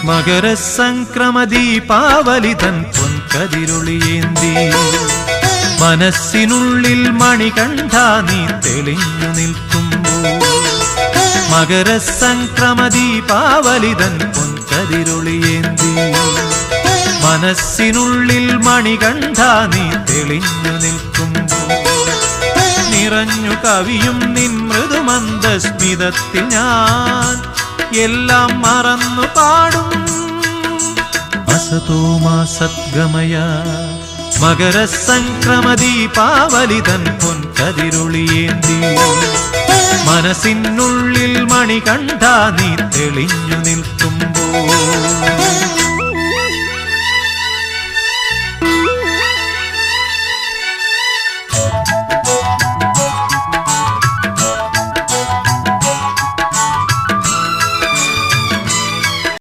മകരസംക്രമദീപാവലി തൻ പൊൻകതിരൊളിയേന്തി മനസ്സിനുള്ളിൽ മണികണ്ഠ നീ തെളിഞ്ഞു നിൽക്കുമ്പോൾ മകരസംക്രമദീപാവലി തൻ പൊൻകതിരൊളിയേന്തി മനസ്സിനുള്ളിൽ മണികണ്ഠ നീ തെളിഞ്ഞു നിൽക്കുമ്പോൾ നിറഞ്ഞു കവിയും നിൻ മൃദുമന്ദസ്മിതത്തിൽ ഞാൻ എല്ലാം മറന്നു പാടും അസതോ മാ സദ്ഗമയ മകരസംക്രമദീപാവലി തൻ പൊൻകതിരൊളിയേന്തി മനസ്സിനുള്ളിൽ മണികണ്ഠ നീ തെളിഞ്ഞു നിൽക്കുമ്പോൾ